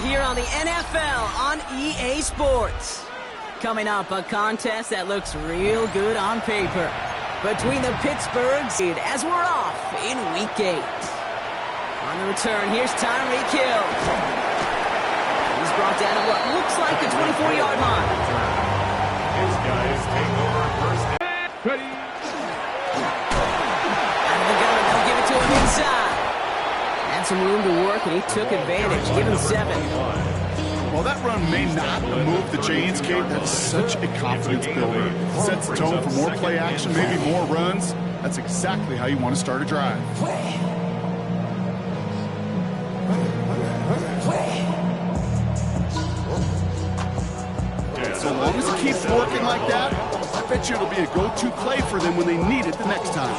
here on the NFL on EA Sports. Coming up, a contest that looks real good on paper between the Pittsburghs as we're off in Week 8. On the return, here's Tyreek Hill. He's brought down at what looks like the 24-yard line. His guys take over first. Ready. Out of the gun, they'll give it to him inside. Had some room to work, and he took advantage. Give him 7. Well, that run may not move the chains, Kate. That's such a confidence builder. Sets the tone for more play action, maybe more runs. That's exactly how you want to start a drive. So long as it keeps working like that, I bet you it'll be a go-to play for them when they need it the next time.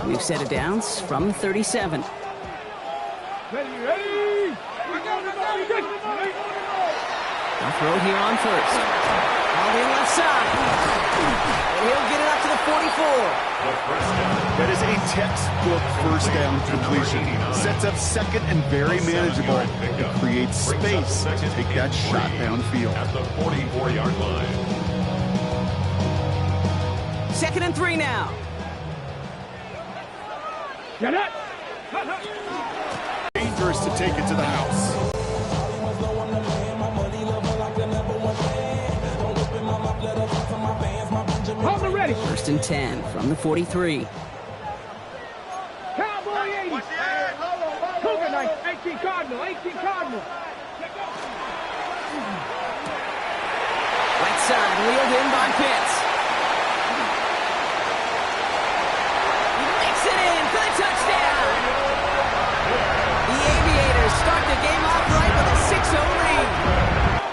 New set of downs from 37. Ready. They'll throw here on first. On the left side. And he'll get it up to the 44. That is a textbook first down completion. Sets up second and very manageable. It creates space to take that shot downfield. At the 44-yard line. 2nd and 3 now. Get it! Dangerous to take it to the house. Hold it ready. 1st and 10 from the 43. Cowboy 80. Cougar Knight, 18 Cardinal. Right side, wheeled in by Pitts. He makes it in for the touchdown. The Aviators start the game off right with a 6-0 lead.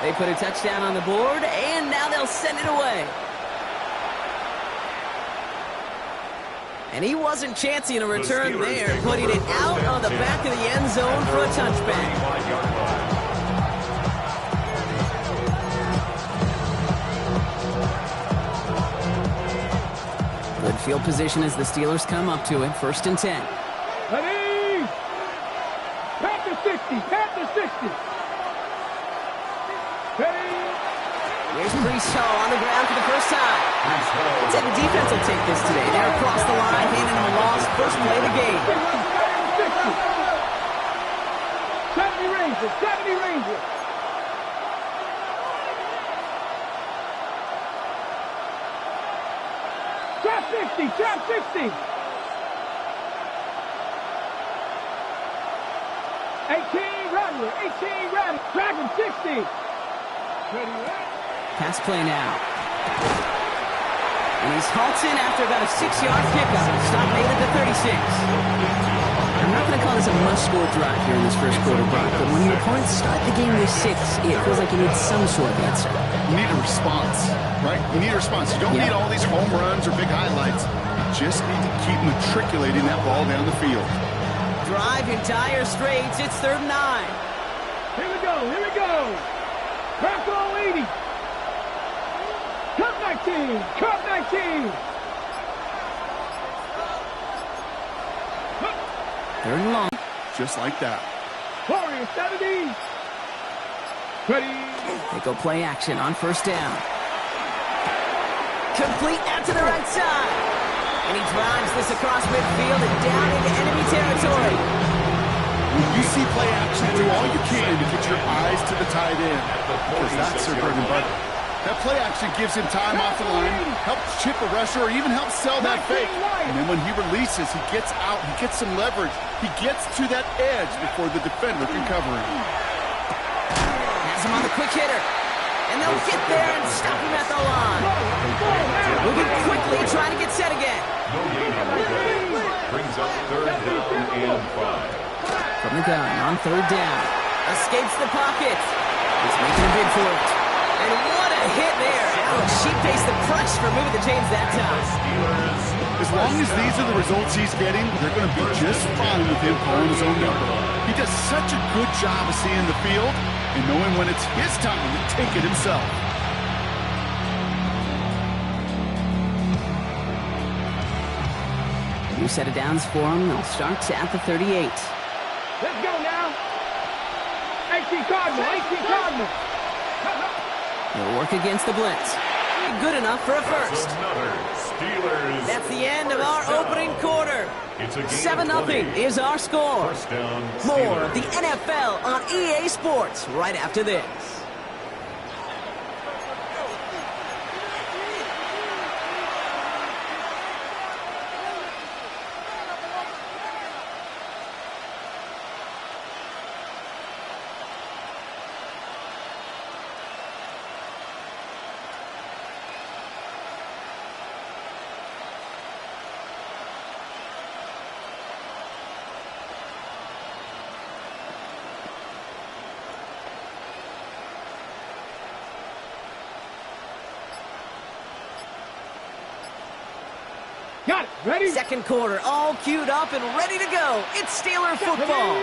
They put a touchdown on the board, and now they'll send it away. And he wasn't chancing a return there, putting it out of the back of the end zone for a touchback. Good field position as the Steelers come up to it. 1st and 10. Ready! Panther 60. Ready! Here's Breece Hall on the ground for the first time. Let's say the defense will take this today. They're across the line, handing him a loss. First play of the game. 70 Rangers. Trap 60. 18 Rattler. Dragon 60. Ready. Pass play now. And he's halted after about a 6-yard pickup. Stop made at the 36. I'm not going to call this a must-score drive here in this first quarter, but when your opponents start the game with 6, it feels like you need some sort of answer. You need a response, right? You need a response. You don't need all these home runs or big highlights. You just need to keep matriculating that ball down the field. Drive in dire straits. It's 3rd and 9. Here we go. Bronco 80. Cup 19. 3rd and long. Just like that. Warrior 70. Ready. They go play action on 1st down. Complete out to the right side. And he drives this across midfield and down into enemy territory. You see play action, do all you can to get your eyes to the tight end, because that's their bread and butter. That play action gives him time off the line, helps chip a rusher, or even helps sell that fake. And then when he releases, he gets out, he gets some leverage. He gets to that edge before the defender can cover him. Has him on the quick hitter. And they'll get there and stop him at the line. Moving quickly, trying to get set again. Brings up 3rd down and 5. From the gun on 3rd down. Escapes the pocket. He's making a bid for it. And what a hit there. Alex Sheep faced the press for moving the chains that time. As long as these are the results he's getting, they're going to be just fine with him calling his own number. He does such a good job of seeing the field and knowing when it's his time to take it himself. New set of downs for them. They'll start at the 38. Let's go now. 18 Cardinal, 18 Cardinal. They'll work against the blitz. Good enough for a first. Another Steelers. That's the end of our opening quarter. It's a game 7-0 is our score. First down, More of Steelers. the NFL on EA Sports right after this. Got it. Ready? Second quarter, all queued up and ready to go. It's Steeler football.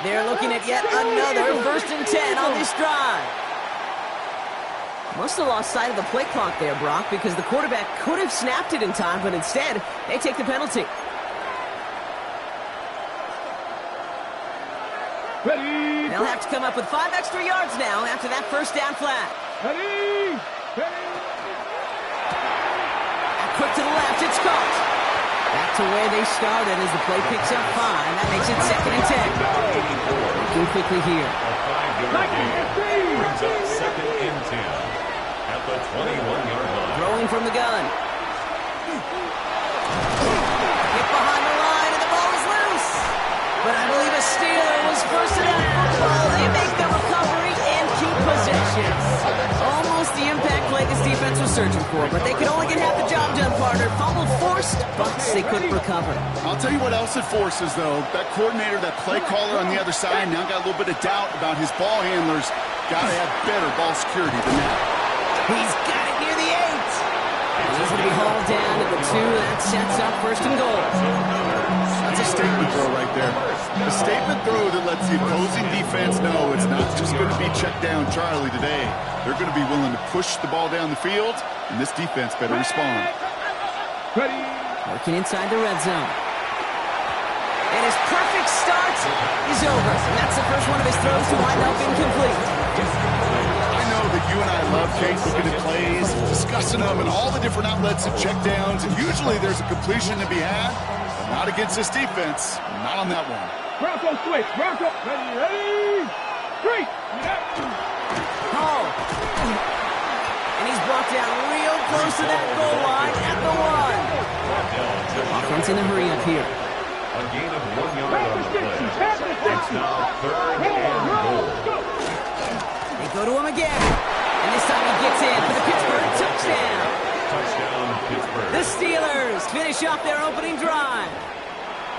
They're looking at yet another 1st and 10 on this drive. Must have lost sight of the play clock there, Brock, because the quarterback could have snapped it in time, but instead, they take the penalty. Ready? They'll have to come up with 5 extra yards now after that first down flat. Ready? Ready? Quick to the left, it's caught. Back to where they started as the play picks up 5. That makes it 2nd and 10. Looking quickly here. A 5-yard gain brings up 2nd and 10 at the 21-yard line. Throwing from the gun. Hit behind the line and the ball is loose. But I believe a Steeler was first to that football. They make the recovery and keep possession. Almost the impact play this defense was searching for, but they could only get half the job done, partner. Fumble forced, but they couldn't recover. I'll tell you what else it forces, though. That coordinator, that play caller on the other side, now got a little bit of doubt about his ball handlers. Got to have better ball security than that. He's got it near the 8. He's going to be hauled down to the 2. That sets up 1st and goal. That's a statement throw right there. A statement throw that lets the opposing defense know it's not just going to be check down Charlie today. They're going to be willing to push the ball down the field, and this defense better respond. Ready? Working inside the red zone. And his perfect start is over. And that's the first one of his throws to wind up incomplete. I know that you and I love, Kate, looking at plays, discussing them, and all the different outlets of check downs, and usually there's a completion to be had, but not against this defense. Not on that one. Bronco switch. Bronco. Ready? Ready? 3. Hall. And he's brought down real close to that goal line at the 1. Offense in a hurry up here. A gain of 1 yard on the play. It's now 3rd and goal. They go to him again. And this time he gets in for the Pittsburgh touchdown. Touchdown, Pittsburgh. The Steelers finish off their opening drive.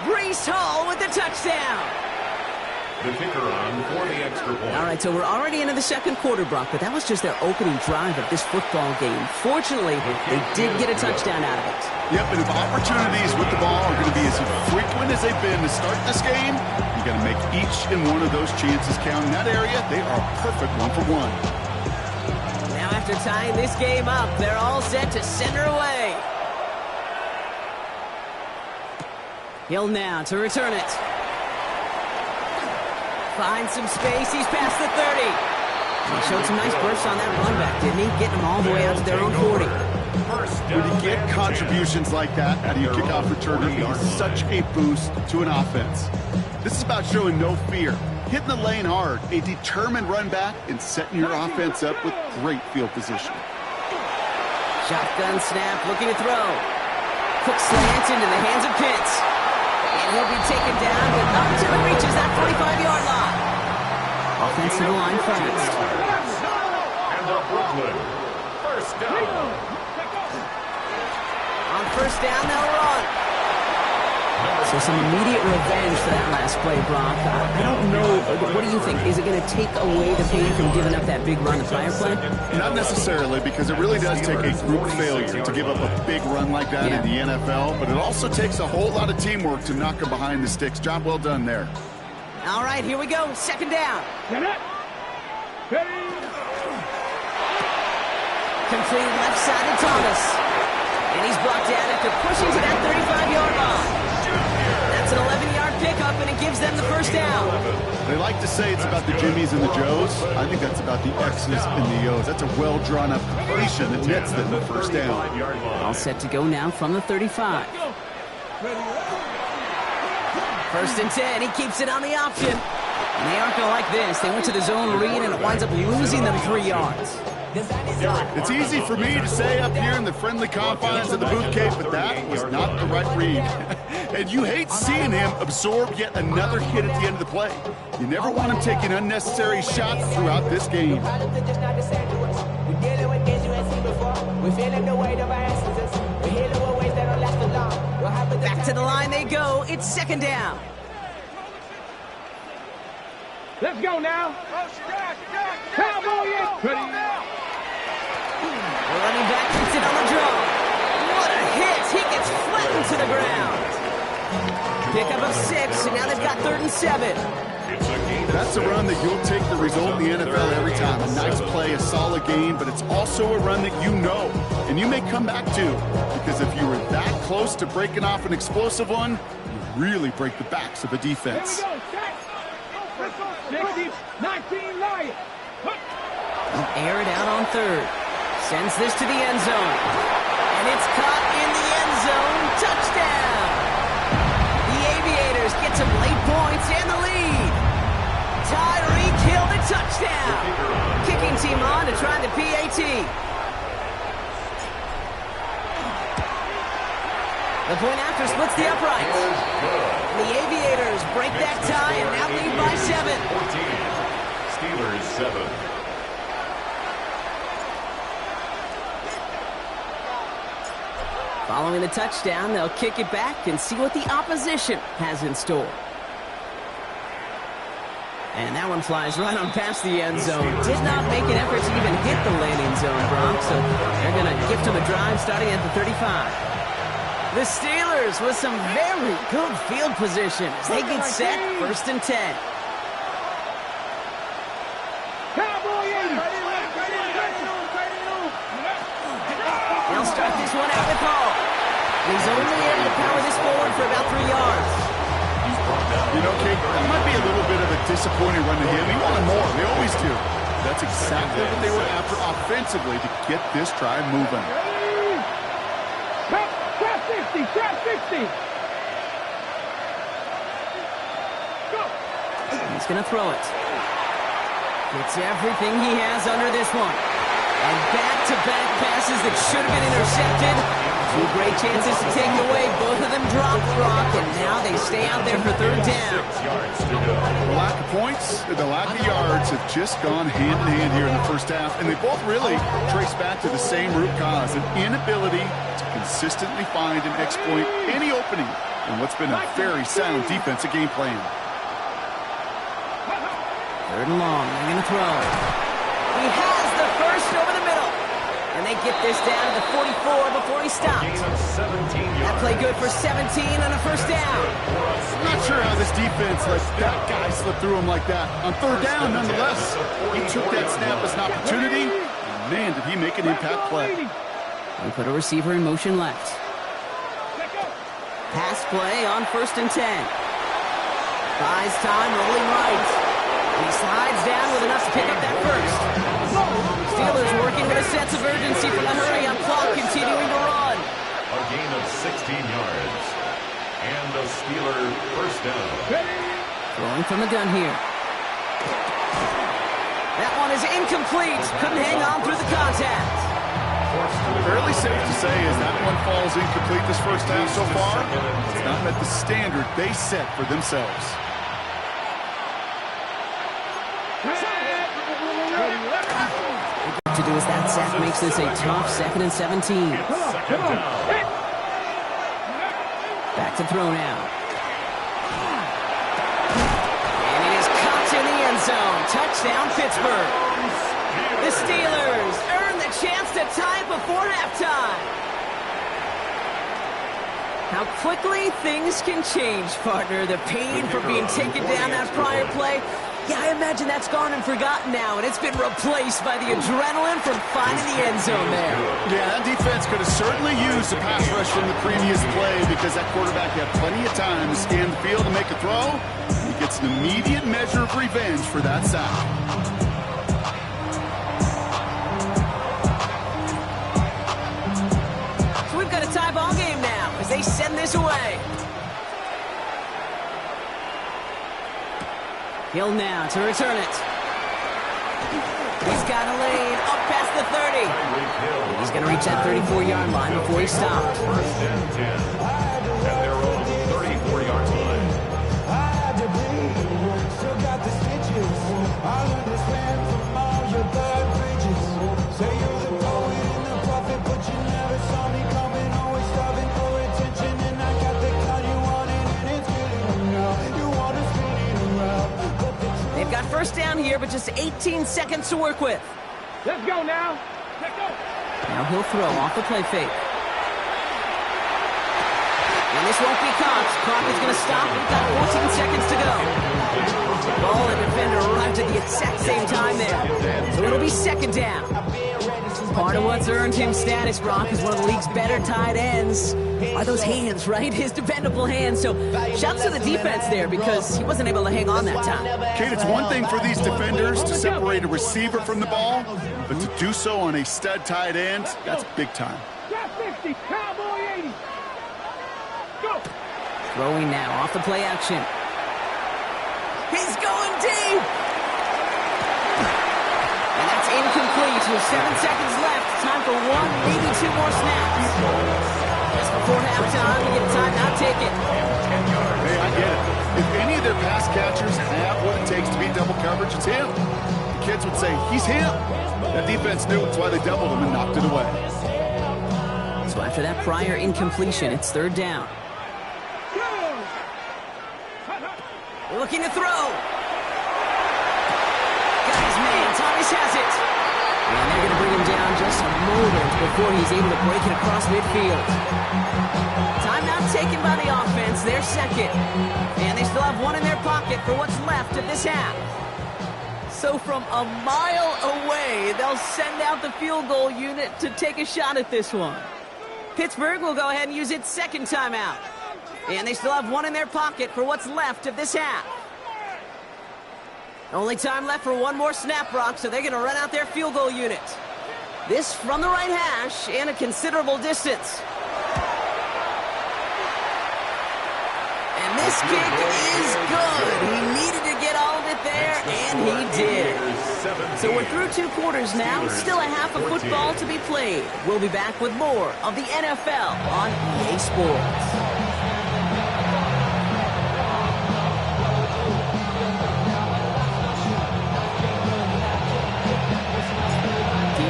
Breece Hall with the touchdown. The kicker on for the extra point. All right, so we're already into the second quarter, Brock, but that was just their opening drive of this football game. Fortunately, they did get a touchdown out of it. Yep, and if opportunities with the ball are going to be as frequent as they've been to start this game, you got to make each and one of those chances count. In that area, they are a perfect 1-for-1. Now after tying this game up, they're all set to send her away. Hill now to return it. Finds some space. He's past the 30. He showed some nice bursts on that run back, didn't he? Getting them all the way out to their own 40. When you get contributions like that out of your kickoff returner, it's such a boost to an offense. This is about showing no fear, hitting the lane hard, a determined run back, and setting your offense up with great field position. Shotgun snap, looking to throw. Quick slant into the hands of Pitts. And he'll be taken down, but up until he reaches that 45-yard line. Offensive line fast. And the Brooklyn first down. On first down, they'll run. So some immediate revenge for that last play, Brock. I don't know. What do you think? Is it going to take away the pain from giving up that big run the prior play? Not necessarily, because it really does take a group failure to give up a big run like that in the NFL, but it also takes a whole lot of teamwork to knock them behind the sticks. Job well done there. All right, here we go. Second down. Ready? Completed left side to Thomas. And he's brought down after pushing to that 35-yard line. gives them the first down. They like to say it's about the Jimmies and the Joes. I think that's about the X's and the O's. That's a well-drawn-up completion that nets them the first down. All set to go now from the 35. First and 10. He keeps it on the option. And they aren't going to like this. They went to the zone read, and it winds up losing them 3 yards. It's easy for me to say up here in the friendly confines of the Booth Cave, but that was not the right read. And you hate seeing him absorb yet another hit at the end of the play. You never want him taking unnecessary shots throughout this game. Back to the line they go. It's second down. Let's go now. Cowboys. The running back gets it on the draw. What a hit. He gets flattened to the ground. Pickup of 6, and now they've got 3rd and 7. That's a run that you'll take the result in the NFL every time. A nice play, a solid game, but it's also a run that you know, and you may come back to, because if you were that close to breaking off an explosive one, you really break the backs of a defense. 60, 19, Lions. Air it out on 3rd. Sends this to the end zone. And it's caught in the end zone. Touchdown! The Aviators get some late points and the lead. Tyreek Hill the touchdown. Kicking team on to try the PAT. The point after splits the uprights. The Aviators break that tie and now lead by 7. 14. Steelers 7. Following the touchdown, they'll kick it back and see what the opposition has in store. And that one flies right on past the end zone. Did not make an effort to even hit the landing zone, Brock, so they're going to gift him a drive starting at the 35. The Steelers with some very good field position as they get set, 1st and 10. They'll start this one out with Hall. He's only able to power this forward for about 3 yards. You know, Kate, that might be a little bit of a disappointing run to him. He wanted more. They always do. That's exactly what they were after offensively to get this drive moving. Trap 60, trap 60. Go. He's going to throw it. Gets everything he has under this one. And back-to-back passes that should have been intercepted. 2 great chances to take away. Both of them dropped, Brock, and now they stay out there for 3rd down. The lack of points, the lack of yards have just gone hand in hand here in the first half, and they both really trace back to the same root cause, an inability to consistently find and exploit any opening in what's been a very sound defensive game plan. 3rd and long. They're going to throw. He has the first over the middle. And they get this down to the 44 before he stopped. That play good for 17 and a 1st down. I'm not sure how this defense let that guy slip through him like that. On 3rd down, nonetheless, he took that snap as an opportunity. And man, did he make an impact play. They put a receiver in motion left. Pass play on 1st and 10. Buys time, rolling right. He slides down with enough to pick up that first. Steelers working with a sense of urgency from the hurry on clock, continuing to run. A gain of 16 yards. And a Steeler 1st down. Throwing from the gun here. That one is incomplete. Couldn't hang on through the contact. Fairly safe to say as that one falls incomplete this first half so far, it's not met the standard they set for themselves. To do is that sack makes this a tough 2nd and 17. Back to throw now. And it is caught in the end zone. Touchdown, Pittsburgh. The Steelers earn the chance to tie it before halftime. How quickly things can change, partner. The pain for being taken down that prior play Yeah, I imagine that's gone and forgotten now, and it's been replaced by the adrenaline from finding the end zone there. Yeah, that defense could have certainly used a pass rush from the previous play because that quarterback had plenty of time to scan the field and make a throw. He gets an immediate measure of revenge for that sack. So we've got a tie ball game now as they send this away. Hill now to return it. He's got a lane up past the 30. He's going to reach that 34-yard line before he stops. First and 10 at their own 34-yard line. They've got first down here, but just 18 seconds to work with. Let's go now. Let's go. Now he'll throw off the play fake. And this won't be caught. Clock is going to stop. We've got 14 seconds to go. Ball and defender arrived at the exact same time there. So it'll be second down. Part of what's earned him status, Brock, is one of the league's better tight ends. Are those hands, right? His dependable hands. So shouts to the defense there because he wasn't able to hang on that time. Kate, it's one thing for these defenders to separate a receiver from the ball, but to do so on a stud tight end, that's big time. Got 50, Cowboy 80. Go. Throwing now off the play action. He's going deep. And that's incomplete with 7 seconds left. Time for one, maybe two more snaps. Just before halftime, we get a timeout ticket. Hey, I get it. If any of their pass catchers have what it takes to beat double coverage, it's him. The kids would say, he's him. That defense knew it's why they doubled him and knocked it away. So after that prior incompletion, it's third down. Looking to throw. Got his man. Thomas has it. And they're going to bring him down just a moment before he's able to break it across midfield. Timeout taken by the offense. They're second. And they still have one in their pocket for what's left of this half. So from a mile away, they'll send out the field goal unit to take a shot at this one. Pittsburgh will go ahead and use its second timeout. And they still have one in their pocket for what's left of this half. Only time left for one more snap, Brock, so they're going to run out their field goal unit. This from the right hash and a considerable distance. And this kick is good. He needed to get all of it there, and he did. So we're through 2 quarters now. Still a half of football to be played. We'll be back with more of the NFL on EA Sports.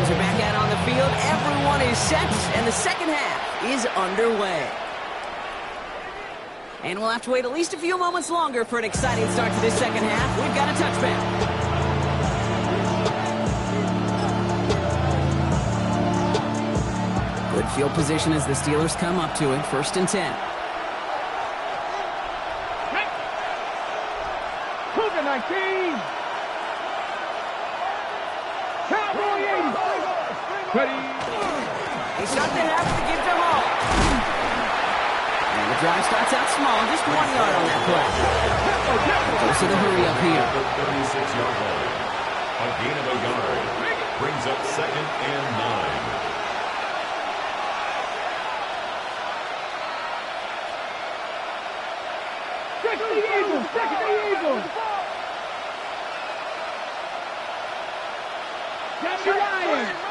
Are back out on the field. Everyone is set, and the second half is underway. And we'll have to wait at least a few moments longer for an exciting start to this second half. We've got a touchback. Good field position as the Steelers come up to it. First and 10. Cougar 19. Cowboy 80. Ready. They start the half to give to Hall. And the drive starts out small, just 1 yard on that play. Close to the hurry up here. 36-yard line. A gain of a yard. Brings up second and 9. Check the Eagles. Check the Eagles. Jesse Ryan.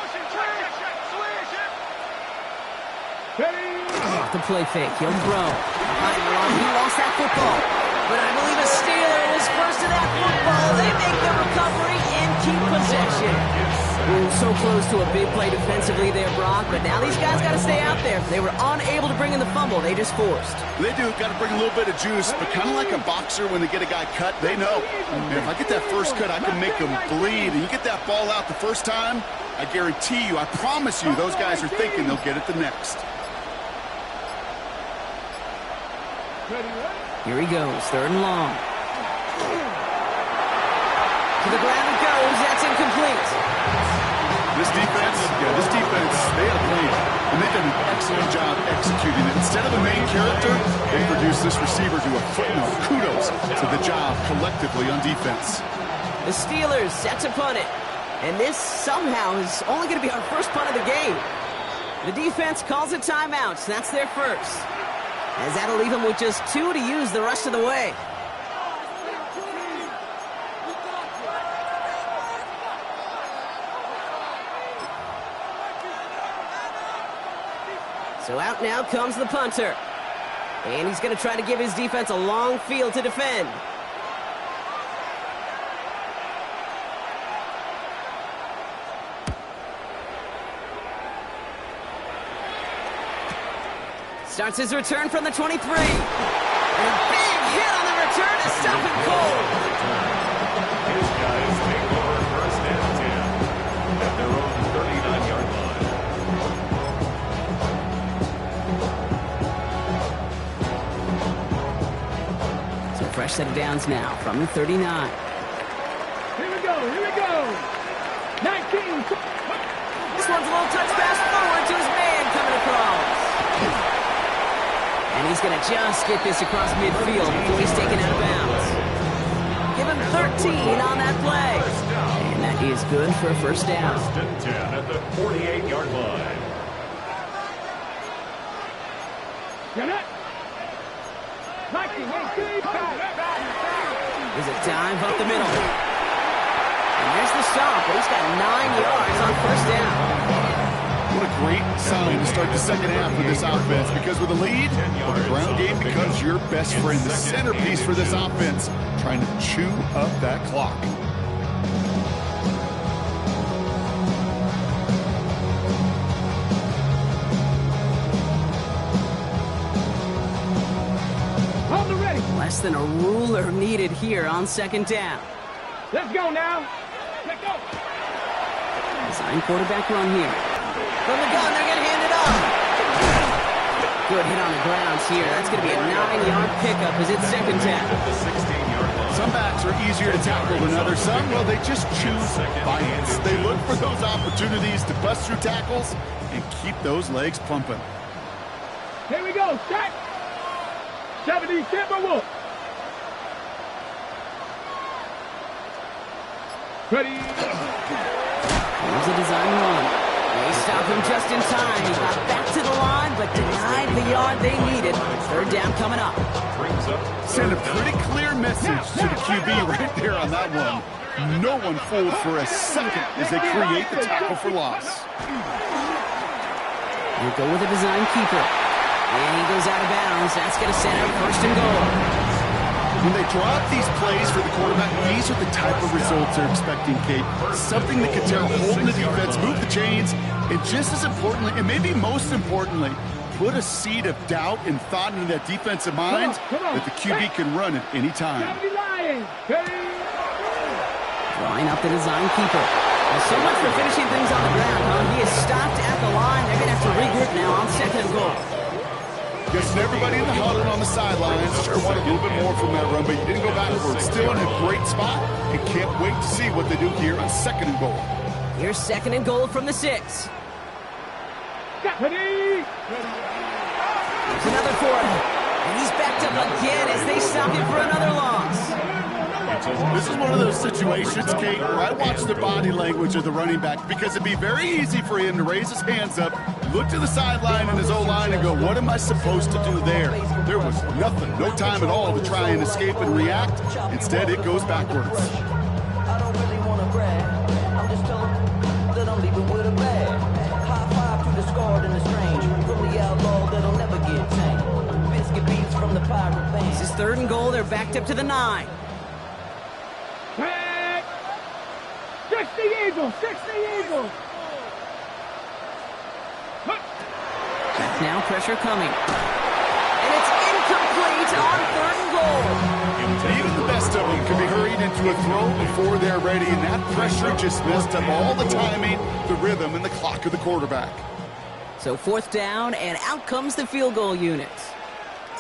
Off the play fake, he'll throw. He lost that football. But I believe a Steeler was first to that football. They make the recovery and keep possession. Ooh, so close to a big play defensively there, Brock. But now these guys got to stay out there. They were unable to bring in the fumble. They just forced. They do. Got to bring a little bit of juice, but kind of like a boxer when they get a guy cut, they know. And if I get that first cut, I can make them bleed. And you get that ball out the first time, I guarantee you, I promise you, those guys are thinking they'll get it the next. Here he goes, third and long. To the ground it goes. That's incomplete. This defense, they had a plan, and they've done an excellent job executing it. Instead of the main character, they produced this receiver to a footnote. Kudos to the job collectively on defense. The Steelers set to punt it. And this somehow is only going to be our first punt of the game. The defense calls a timeout. So that's their first. As that'll leave them with just 2 to use the rest of the way. So out now comes the punter. And he's going to try to give his defense a long field to defend. Starts his return from the 23. And a big hit on the return to stop him cold. His guys take over first and 10 at their own 39-yard line. So fresh set of downs now from the 39. Here we go, here we go. 19. This one's a little touch pass forward to his man coming across. And he's going to just get this across midfield before he's taken out of bounds. Give him 13 on that play. And that is good for a first down. First and 10 at the 48-yard line. Get it. 19, 18, There's a dive up the middle. And there's the stop, but he's got 9 yards on first down. What a great sign to start the second half of this offense, because with a lead, the ground game becomes your best friend, the centerpiece for this offense, trying to chew up that clock. Hold the ready. Less than a ruler needed here on second down. Let's go now. Let's go. Design quarterback run here. From the gun, they're going to hand it off. Good hit on the grounds here. That's going to be a 9-yard pickup as it's second down. Some backs are easier to tackle than others. Some, well, they just choose violence. They look for those opportunities to bust through tackles and keep those legs pumping. Here we go. Set. 70 Timberwolves. Ready. Here's a design run. They stop him just in time. He got back to the line, but denied the yard they needed. Third down coming up. Send a pretty clear message to the QB right there on that one. No one fooled for a second as they create the tackle for loss. We'll go with a design keeper. And he goes out of bounds. That's going to set up first and goal. When they draw up these plays for the quarterback, these are the type of results they're expecting, Kate. Something that can tear a hole in the defense, move the chains, and just as importantly, and maybe most importantly, put a seed of doubt and thought into that defensive mind that the QB can run at any time. Drawing up the design keeper. Well, so much for finishing things on the ground, huh? He is stopped at the line. They're going to have to regroup now on second and goal. Guessing everybody in the huddle on the sidelines sure want a little bit more from that run, but you didn't go backwards. Still in a great spot and can't wait to see what they do here on second and goal. Here's second and goal from the 6. Ready. There's another for him. And he's backed up again as they stop him for another loss. This is one of those situations, Kate, where I watch the body language of the running back, because it'd be very easy for him to raise his hands up, look to the sideline and his O-line and go, what am I supposed to do there? There was nothing, no time at all to try and escape and react. Instead, it goes backwards. I don't really want to brag. I'm just telling that I'm leaving with a bag. High five to the scarred and the strange. From the outlaw that'll never get tamed. Biscuit beats from the pirate band. This is third and goal. They're backed up to the 9. 60 Eagles, 60 Eagles. Now pressure coming. And it's incomplete on third and goal. Even the best of them can be hurried into a throw before they're ready, and that pressure just messed up all the timing, the rhythm, and the clock of the quarterback. So fourth down, and out comes the field goal unit.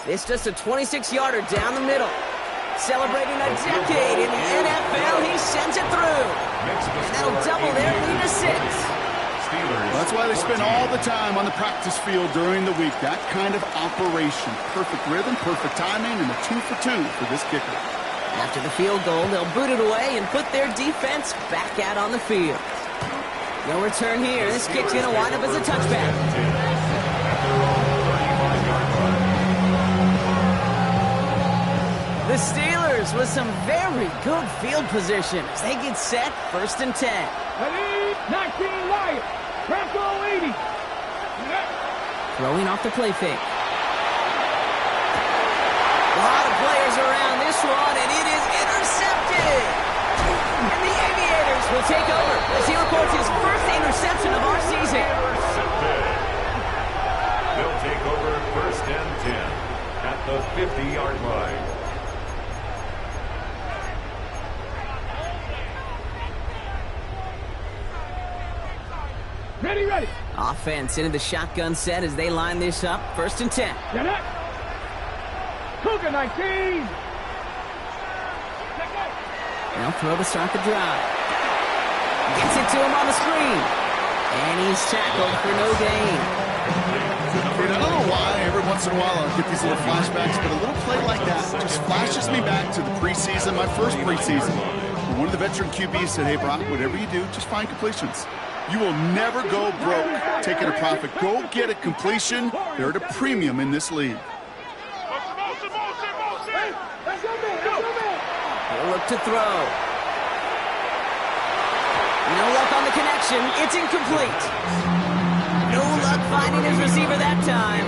It's just a 26-yarder down the middle. Celebrating a decade in the NFL, he sends it through. And that'll double their lead to 6. Well, that's why they spend all the time on the practice field during the week. That kind of operation. Perfect rhythm, perfect timing, and a 2 for 2 for this kicker. After the field goal, they'll boot it away and put their defense back out on the field. No return here. This kick's going to wind up as a touchback. The Steelers with some very good field position as they get set, 1st and 10. Ready? 19 Lions. Bronco 80. Throwing off the play fake. A lot of players around this one, and it is intercepted. And the Aviators will take over as he records his first interception of our season. Intercepted. They'll take over 1st and 10 at the 50-yard line. Ready, ready. Offense into the shotgun set as they line this up, 1st and 10. Get up. Cougar 19. They'll throw to start the drive. Gets it to him on the screen. And he's tackled for no gain. I don't know why every once in a while I'll get these little flashbacks, but a little play like that just flashes me back to the preseason, my first preseason. One of the veteran QBs said, hey, Brock, whatever you do, just find completions. You will never go broke taking a profit. Go get a completion. They're at a premium in this league. He'll look to throw. No luck on the connection. It's incomplete. No luck finding his receiver that time.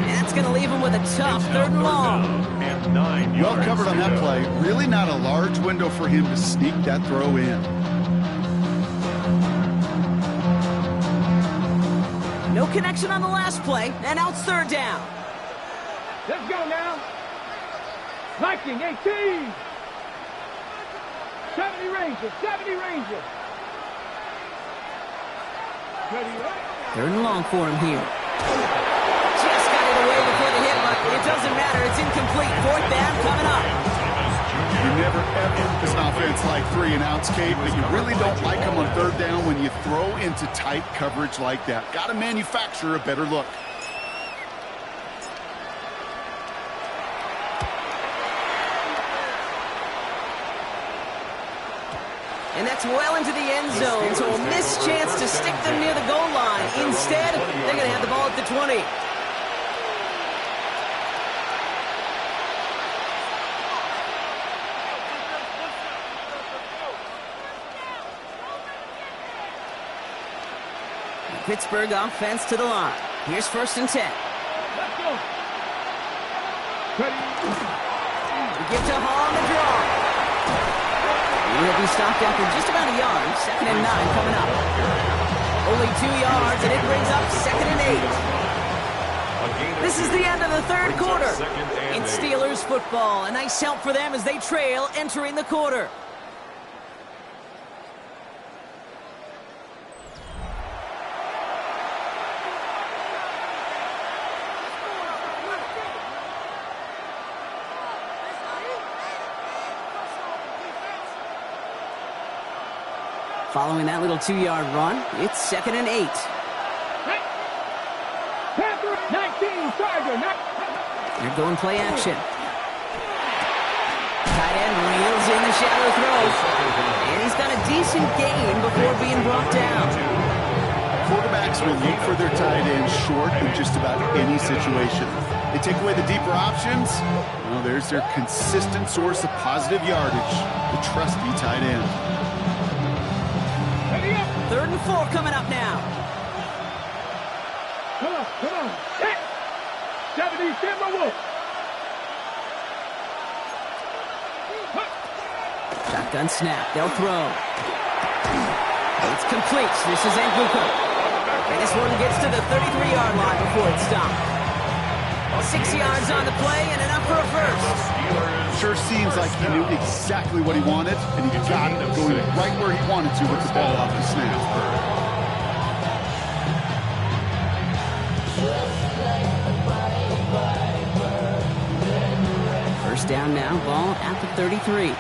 That's going to leave him with a tough 3rd and long. Well covered on that play. Really not a large window for him to sneak that throw in. No connection on the last play, and now it's 3rd down. Let's go now. Viking 18. 70 Rangers, 70 Rangers. Ready, right? 3rd and long for him here. Just got it away before the hit, but it doesn't matter. It's incomplete. 4th down coming up. You never ever this offense like 3-and-outs, Kate, but you really don't like them on 3rd down when you throw into tight coverage like that. Got to manufacture a better look. And that's well into the end zone, so a missed chance to stick them near the goal line. Instead, they're going to have the ball at the 20. Pittsburgh offense to the line. Here's 1st and 10. Let's go. Ready. We get to Hall on the draw. He'll be stopped after just about a yard. 2nd and 9 coming up. Only 2 yards, and it brings up 2nd and 8. This is the end of the 3rd quarter. It's Steelers football. A nice help for them as they trail entering the quarter. Following that little 2-yard run, it's 2nd and 8. Panther 19, Charger. They're going play action. Tight end reels in the shallow throw. And he's got a decent gain before being brought down. Quarterbacks will look for their tight end short in just about any situation. They take away the deeper options. Well, there's their consistent source of positive yardage, the trusty tight end. 3rd and 4 coming up now. Come on, come on. Hit. 70 Timberwolves. Shotgun snap. They'll throw. It's complete. This is Nguku. And this one gets to the 33-yard line before it's stopped. 6 yards on the play and enough for a first. Sure seems like he knew exactly what he wanted, and he got it going right where he wanted to with the ball off the snap. First down now, ball at the 33.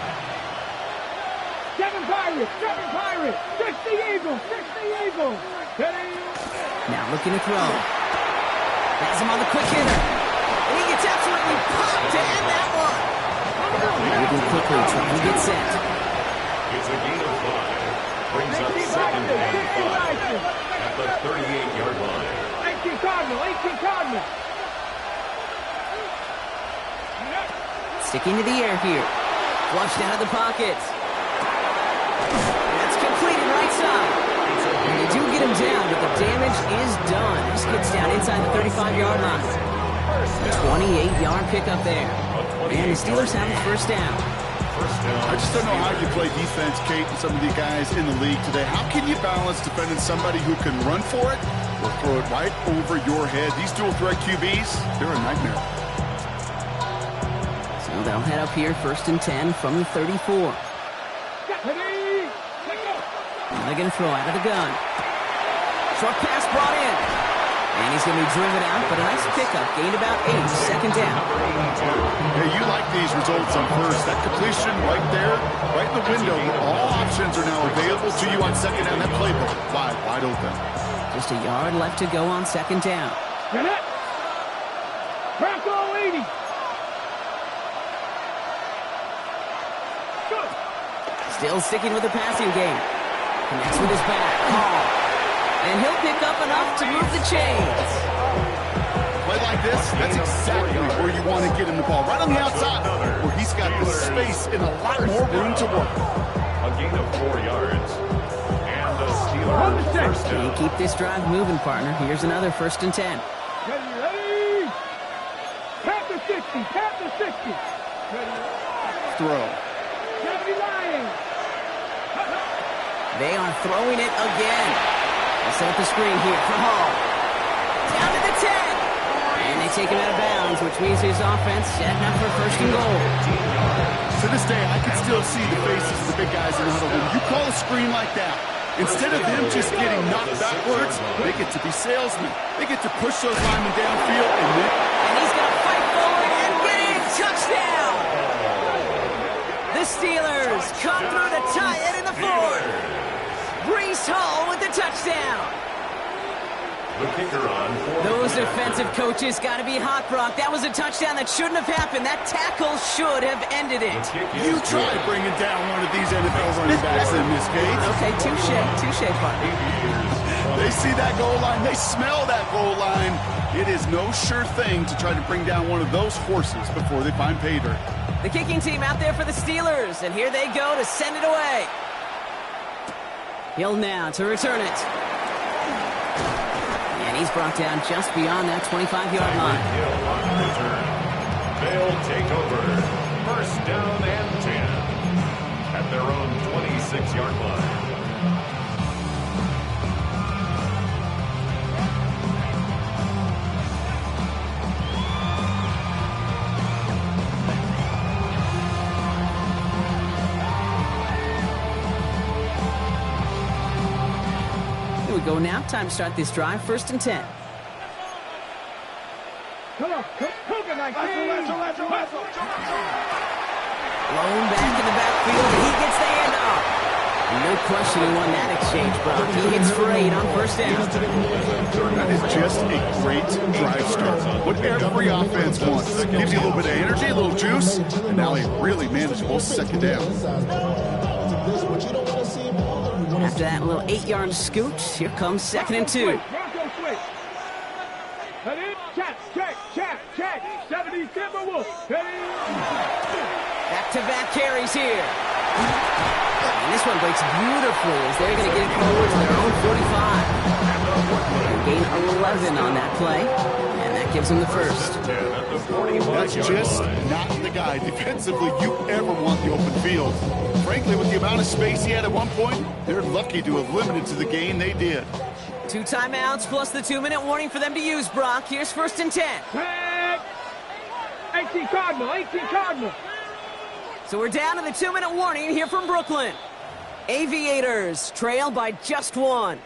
Seven Pirates, six the Eagles. Now looking to throw. Has him on the quick hitter. And he gets absolutely popped to end that one. Moving quickly, trying to get set. It's a gain of 5. Brings up 2nd and 5 at the 38-yard line. 18 Cardinal. Sticking to the air here. Flushed out of the pocket. That's completed right side. And they do get him down, but the damage is done. This gets down inside the 35-yard line. A 28-yard pickup there. And the Steelers have the first down. I just don't know how you play defense, Kate, and some of the guys in the league today. How can you balance defending somebody who can run for it or throw it right over your head? These dual threat QBs, they're a nightmare. So they'll head up here, 1st and 10 from the 34. Now they're going to throw out of the gun. Short pass brought in. And he's going to be driven out, but a nice pickup. Gained about 8, 2nd down. Hey, you like these results on first. That completion right there, right in the window, where all options are now available to you on 2nd down. That playbook wide open. Just a yard left to go on 2nd down. Bronco 80. Still sticking with the passing game. Connects with his back. Hall. And he'll pick up enough to move the chains. Play like this, that's exactly where you want to get him the ball. Right on the outside, where he's got the space and a lot more room to work. A gain of 4 yards. And the Steelers first Can you down. keep this drive moving, partner? Here's another 1st and 10. Ready. Tap the 60. Throw. 70 Lions. They are throwing it again. They'll set up the screen here for Hall. Down to the 10. And they take him out of bounds, which means his offense setting up for 1st and goal. To this day, I can still see the faces of the big guys in the huddle. When you call a screen like that, instead of them just getting knocked backwards, they get to be salesmen. They get to push those linemen downfield, And he's going to fight forward and get in. Touchdown! The Steelers come through to tie it in the 4th. Breece Hall with the touchdown. The kicker on for Those defensive coaches got to be hot, Brock. That was a touchdown that shouldn't have happened. That tackle should have ended it. you try bringing down one of these NFL running backs in this case. Okay, touche, partner. They see that goal line. They smell that goal line. It is no sure thing to try to bring down one of those horses before they find pay dirt. The kicking team out there for the Steelers, and here they go to send it away. Hill now to return it. And he's brought down just beyond that 25-yard line. Hill on the return. They'll take over. 1st down and 10 at their own 26-yard line. Here we go now. Time to start this drive. 1st and 10. Come on, Cougar 19. Blown back in the backfield, and he gets the handoff. No question he won that exchange, Brock. He hits for 8 on 1st down. That is just a great drive start. What every offense wants. Gives you a little bit of energy, a little juice, and now a really manageable 2nd down. After that little 8-yard scoot, here comes 2nd and 2. Bronco switch. Head in, check. 70 Timberwolves. Head in. Back-to-back carries here. And this one breaks beautifully as they're going to get it forward to their own 45. Gain 11 on that play, and that gives them the 1st. That's just not the guy defensively you ever want the open field. Frankly, with the amount of space he had at one point, they're lucky to have limited to the gain they did. 2 timeouts plus the 2-minute warning for them to use, Brock. Here's 1st and 10. Tag. 18 Cardinal. So we're down to the 2-minute warning here from Brooklyn. Aviators trail by just 1.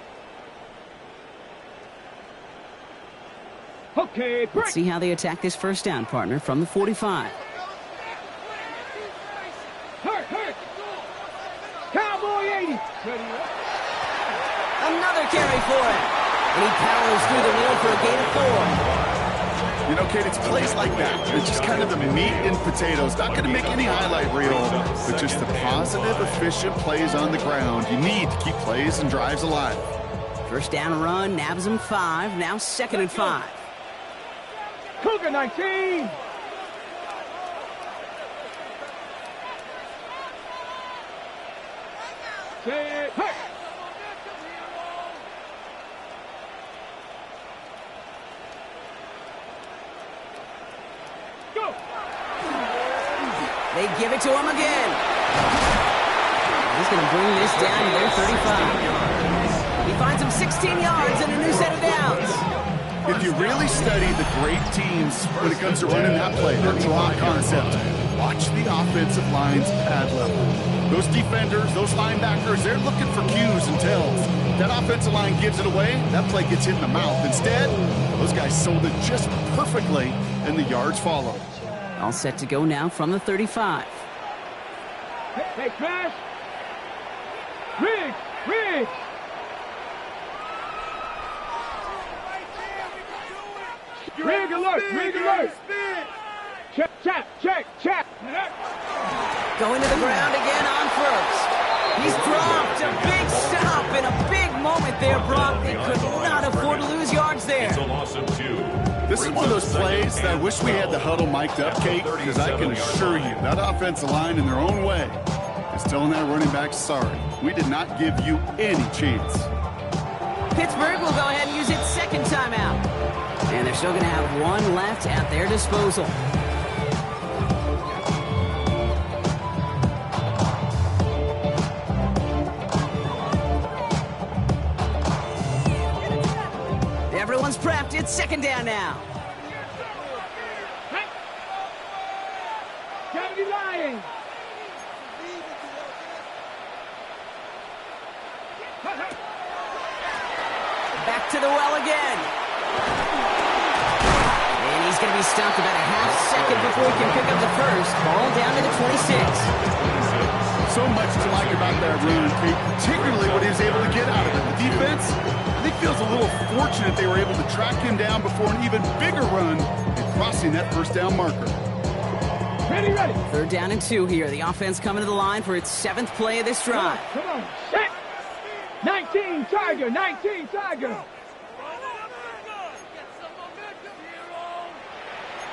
Okay, break. Let's see how they attack this 1st down, partner, from the 45. Another carry for him. And he powers through the middle for a gain of 4. You know, Kate, it's plays like that. It's just kind of the meat and potatoes. Not going to make any highlight reel, but just the positive, efficient plays on the ground. You need to keep plays and drives alive. First down run, nabs him 5. Now 2nd and 5. Cougar 19. Set. Hey. Go. They give it to him again. He's going to bring this down to their 35. He finds him 16 yards and a new set of downs. If you really study the great teams when it comes to running that play, that draw concept, watch the offensive line's pad level. Those defenders, those linebackers, they're looking for cues and tells. That offensive line gives it away, that play gets hit in the mouth. Instead, those guys sold it just perfectly, and the yards follow. All set to go now from the 35. Hey, smash. Riggs. Riggs. Rig alert! Rig alert! Check, check, check, check! Going to the ground again on first. He's dropped a big stop in a big moment there, Brock. They could not afford to lose yards there. It's a loss of 2. This is one of those plays that I wish we had the huddle mic'd up, Kate, because I can assure you that offensive line in their own way is telling that running back, sorry, we did not give you any chance. Pittsburgh will go ahead and use its 2nd timeout. And they're still going to have 1 left at their disposal. Everyone's prepped. It's 2nd down now. Hey. Kennedy Lyons. Back to the well again. And he's going to be stopped about a half second before he can pick up the first. Ball down to the 26. So much to like about that run, Kate, particularly what he was able to get out of it. The defense, I think, feels a little fortunate they were able to track him down before an even bigger run and crossing that first down marker. Ready, ready. 3rd down and 2 here. The offense coming to the line for its 7th play of this drive. Come on. Set. 19 Tiger. 19 Tiger.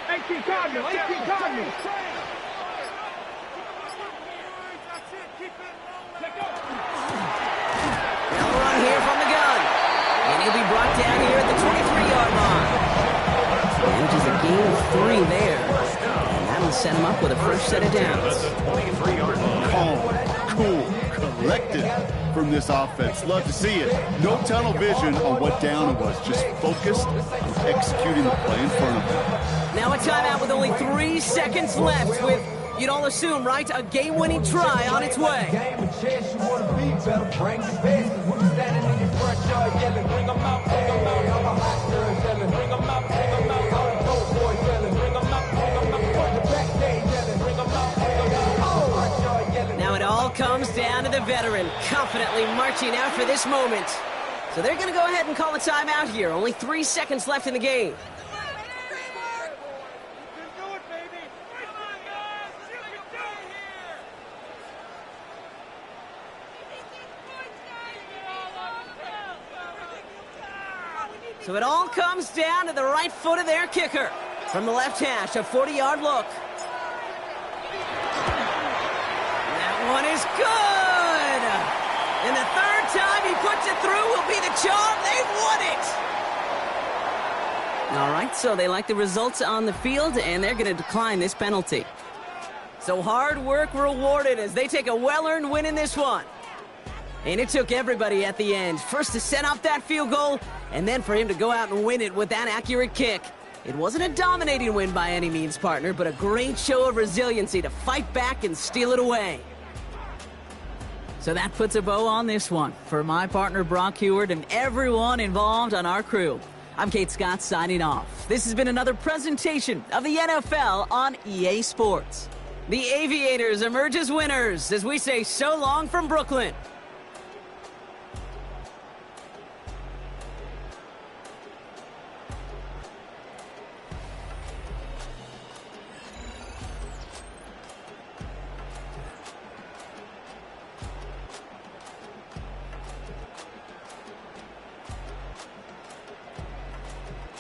18 Cardinal. 18 Cardinal. Now a run here from the gun. And he'll be brought down here at the 23-yard line. And just a gain of 3 there. And that'll set him up with a fresh set of downs. Calm, cool, collected from this offense. Love to see it. No tunnel vision on what down it was. Just focused on executing the play in front of them. Now a timeout with only 3 seconds left with, you'd all assume, right, a game-winning try on its way. Now it all comes down to the veteran, confidently marching out for this moment. So they're going to go ahead and call a timeout here. Only 3 seconds left in the game. So it all comes down to the right foot of their kicker. From the left hash, a 40-yard look. That one is good! And the 3rd time he puts it through will be the charm. They've won it! All right, so they like the results on the field, and they're going to decline this penalty. So hard work rewarded as they take a well-earned win in this one. And it took everybody at the end. First to set up that field goal, and then for him to go out and win it with that accurate kick. It wasn't a dominating win by any means, partner, but a great show of resiliency to fight back and steal it away. So that puts a bow on this one. For my partner, Brock Huard, and everyone involved on our crew, I'm Kate Scott signing off. This has been another presentation of the NFL on EA Sports. The Aviators emerge as winners as we say so long from Brooklyn.